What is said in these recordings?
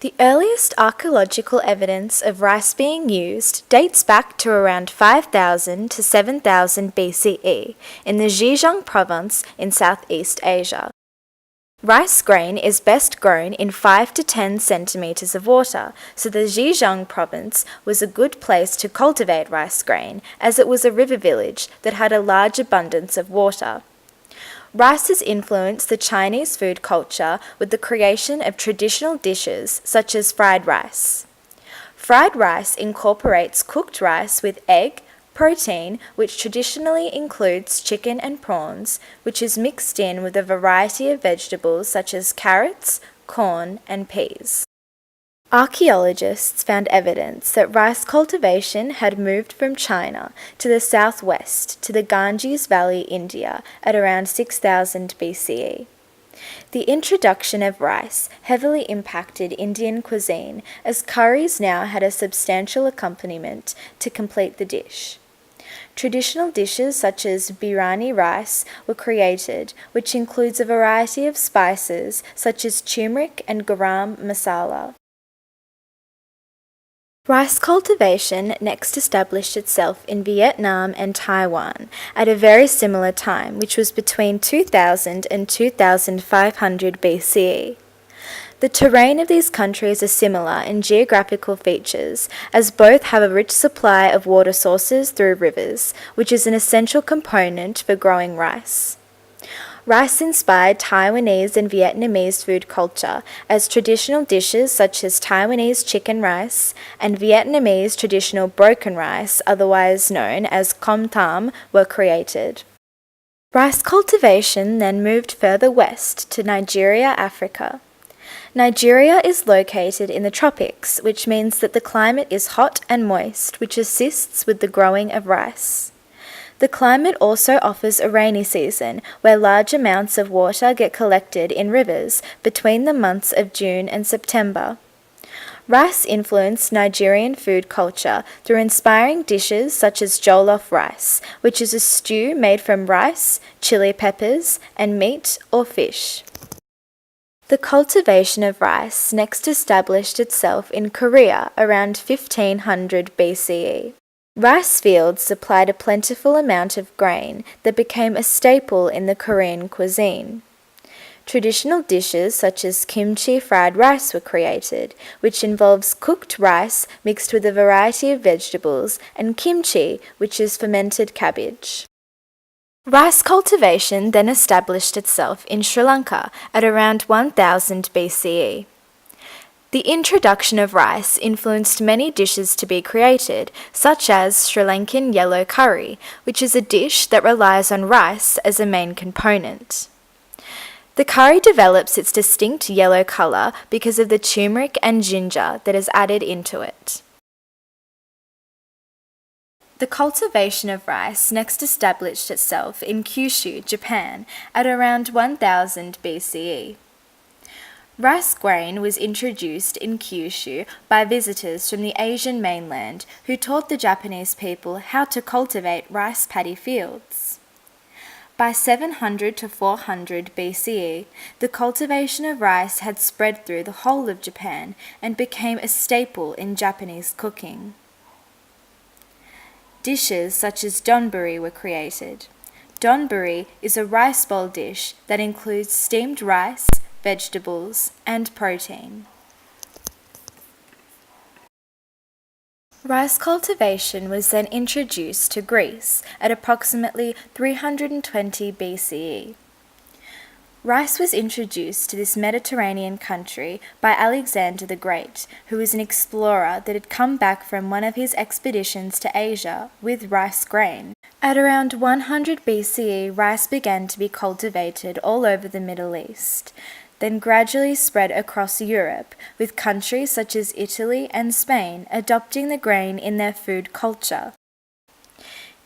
The earliest archaeological evidence of rice being used dates back to around 5000 to 7000 BCE in the Zhejiang province in Southeast Asia. Rice grain is best grown in 5 to 10 centimeters of water, so the Zhejiang province was a good place to cultivate rice grain, as it was a river village that had a large abundance of water. Rice has influenced the Chinese food culture with the creation of traditional dishes such as fried rice. Fried rice incorporates cooked rice with egg, protein, which traditionally includes chicken and prawns, which is mixed in with a variety of vegetables such as carrots, corn, and peas. Archaeologists found evidence that rice cultivation had moved from China to the southwest to the Ganges Valley, India, at around 6000 BCE. The introduction of rice heavily impacted Indian cuisine, as curries now had a substantial accompaniment to complete the dish. Traditional dishes such as biryani rice were created, which includes a variety of spices such as turmeric and garam masala. Rice cultivation next established itself in Vietnam and Taiwan at a very similar time, which was between 2000 and 2500 BCE. The terrain of these countries are similar in geographical features, as both have a rich supply of water sources through rivers, which is an essential component for growing rice. Rice inspired Taiwanese and Vietnamese food culture, as traditional dishes such as Taiwanese chicken rice and Vietnamese traditional broken rice, otherwise known as com tam, were created. Rice cultivation then moved further west to Nigeria, Africa. Nigeria is located in the tropics, which means that the climate is hot and moist, which assists with the growing of rice. The climate also offers a rainy season, where large amounts of water get collected in rivers between the months of June and September. Rice influenced Nigerian food culture through inspiring dishes such as jollof rice, which is a stew made from rice, chili peppers, and meat or fish. The cultivation of rice next established itself in Korea around 1500 BCE. Rice fields supplied a plentiful amount of grain that became a staple in the Korean cuisine. Traditional dishes such as kimchi fried rice were created, which involves cooked rice mixed with a variety of vegetables, and kimchi, which is fermented cabbage. Rice cultivation then established itself in Sri Lanka at around 1000 BCE. The introduction of rice influenced many dishes to be created, such as Sri Lankan yellow curry, which is a dish that relies on rice as a main component. The curry develops its distinct yellow colour because of the turmeric and ginger that is added into it. The cultivation of rice next established itself in Kyushu, Japan, at around 1000 BCE. Rice grain was introduced in Kyushu by visitors from the Asian mainland who taught the Japanese people how to cultivate rice paddy fields. By 700 to 400 BCE, the cultivation of rice had spread through the whole of Japan and became a staple in Japanese cooking. Dishes such as donburi were created. Donburi is a rice bowl dish that includes steamed rice, vegetables, and protein. Rice cultivation was then introduced to Greece at approximately 320 BCE. Rice was introduced to this Mediterranean country by Alexander the Great, who was an explorer that had come back from one of his expeditions to Asia with rice grain. At around 100 BCE, rice began to be cultivated all over the Middle East, then gradually spread across Europe, with countries such as Italy and Spain adopting the grain in their food culture.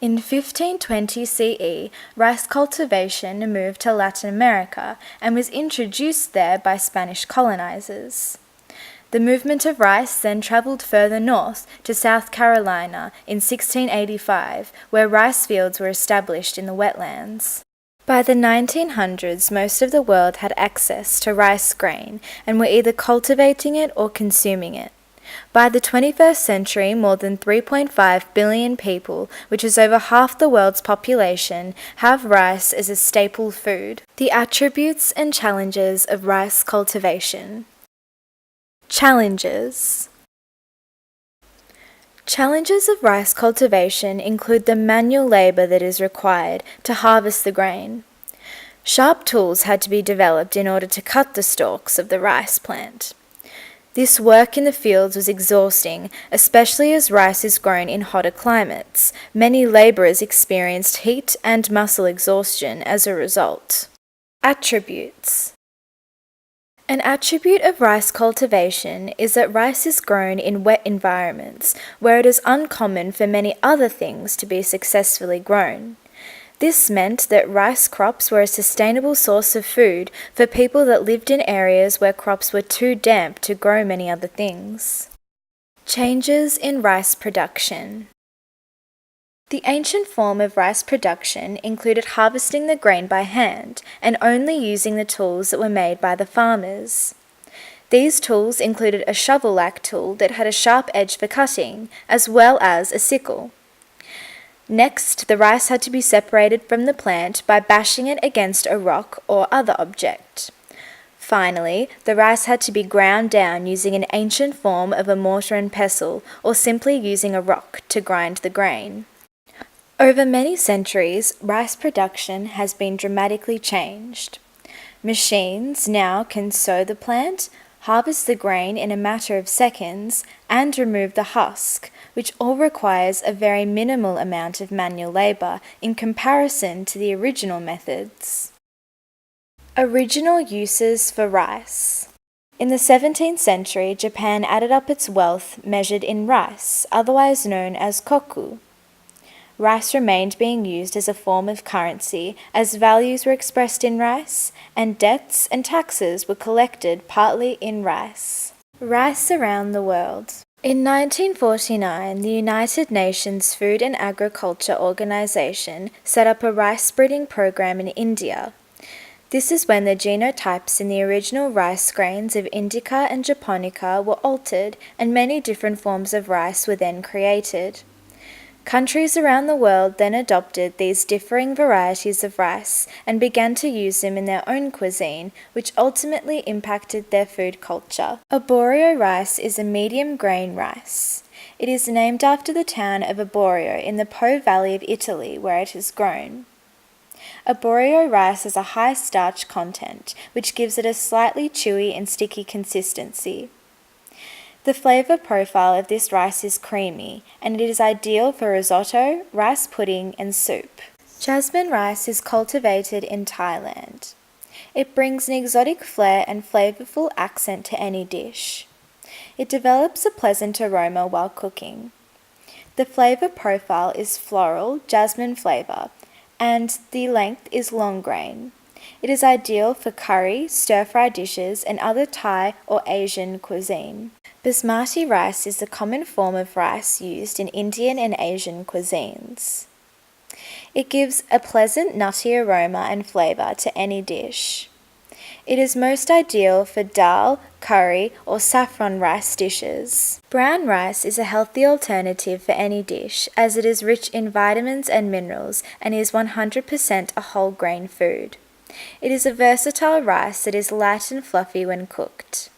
In 1520 CE, rice cultivation moved to Latin America and was introduced there by Spanish colonizers. The movement of rice then travelled further north to South Carolina in 1685, where rice fields were established in the wetlands. By the 1900s, most of the world had access to rice grain and were either cultivating it or consuming it. By the 21st century, more than 3.5 billion people, which is over half the world's population, have rice as a staple food. The attributes and challenges of rice cultivation. Challenges. Challenges of rice cultivation include the manual labour that is required to harvest the grain. Sharp tools had to be developed in order to cut the stalks of the rice plant. This work in the fields was exhausting, especially as rice is grown in hotter climates. Many labourers experienced heat and muscle exhaustion as a result. Attributes. An attribute of rice cultivation is that rice is grown in wet environments, where it is uncommon for many other things to be successfully grown. This meant that rice crops were a sustainable source of food for people that lived in areas where crops were too damp to grow many other things. Changes in rice production. The ancient form of rice production included harvesting the grain by hand and only using the tools that were made by the farmers. These tools included a shovel-like tool that had a sharp edge for cutting, as well as a sickle. Next, the rice had to be separated from the plant by bashing it against a rock or other object. Finally, the rice had to be ground down using an ancient form of a mortar and pestle, or simply using a rock to grind the grain. Over many centuries, rice production has been dramatically changed. Machines now can sow the plant, harvest the grain in a matter of seconds, and remove the husk, which all requires a very minimal amount of manual labour in comparison to the original methods. Original uses for rice. In the 17th century, Japan added up its wealth measured in rice, otherwise known as koku. Rice remained being used as a form of currency as values were expressed in rice, and debts and taxes were collected partly in rice. Rice around the world. In 1949, the United Nations Food and Agriculture Organization set up a rice breeding program in India. This is when the genotypes in the original rice grains of Indica and Japonica were altered, and many different forms of rice were then created. Countries around the world then adopted these differing varieties of rice and began to use them in their own cuisine, which ultimately impacted their food culture. Arborio rice is a medium grain rice. It is named after the town of Arborio in the Po Valley of Italy, where it is grown. Arborio rice has a high starch content, which gives it a slightly chewy and sticky consistency. The flavour profile of this rice is creamy, and it is ideal for risotto, rice pudding, and soup. Jasmine rice is cultivated in Thailand. It brings an exotic flair and flavourful accent to any dish. It develops a pleasant aroma while cooking. The flavour profile is floral, jasmine flavour, and the length is long grain. It is ideal for curry, stir-fry dishes, and other Thai or Asian cuisine. Basmati rice is the common form of rice used in Indian and Asian cuisines. It gives a pleasant nutty aroma and flavour to any dish. It is most ideal for dal, curry, or saffron rice dishes. Brown rice is a healthy alternative for any dish, as it is rich in vitamins and minerals and is 100% a whole grain food. It is a versatile rice that is light and fluffy when cooked.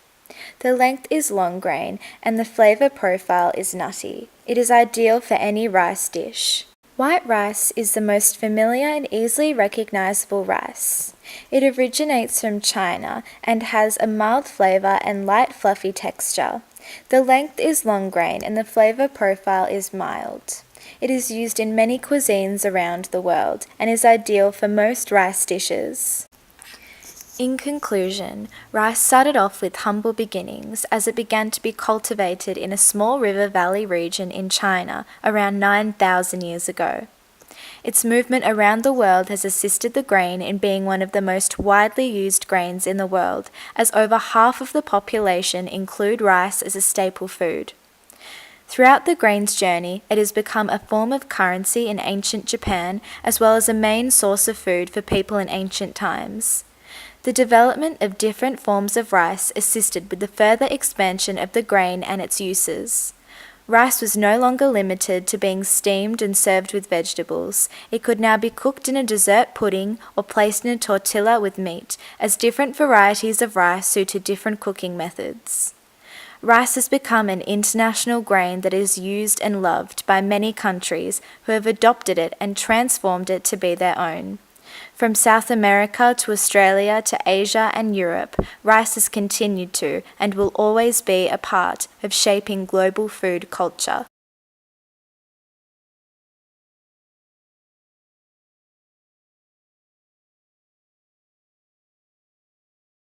The length is long grain and the flavour profile is nutty. It is ideal for any rice dish. White rice is the most familiar and easily recognisable rice. It originates from China and has a mild flavour and light fluffy texture. The length is long grain and the flavour profile is mild. It is used in many cuisines around the world and is ideal for most rice dishes. In conclusion, rice started off with humble beginnings as it began to be cultivated in a small river valley region in China around 9,000 years ago. Its movement around the world has assisted the grain in being one of the most widely used grains in the world, as over half of the population include rice as a staple food. Throughout the grain's journey, it has become a form of currency in ancient Japan as well as a main source of food for people in ancient times. The development of different forms of rice assisted with the further expansion of the grain and its uses. Rice was no longer limited to being steamed and served with vegetables. It could now be cooked in a dessert pudding or placed in a tortilla with meat, as different varieties of rice suited different cooking methods. Rice has become an international grain that is used and loved by many countries who have adopted it and transformed it to be their own. From South America to Australia to Asia and Europe, rice has continued to and will always be a part of shaping global food culture.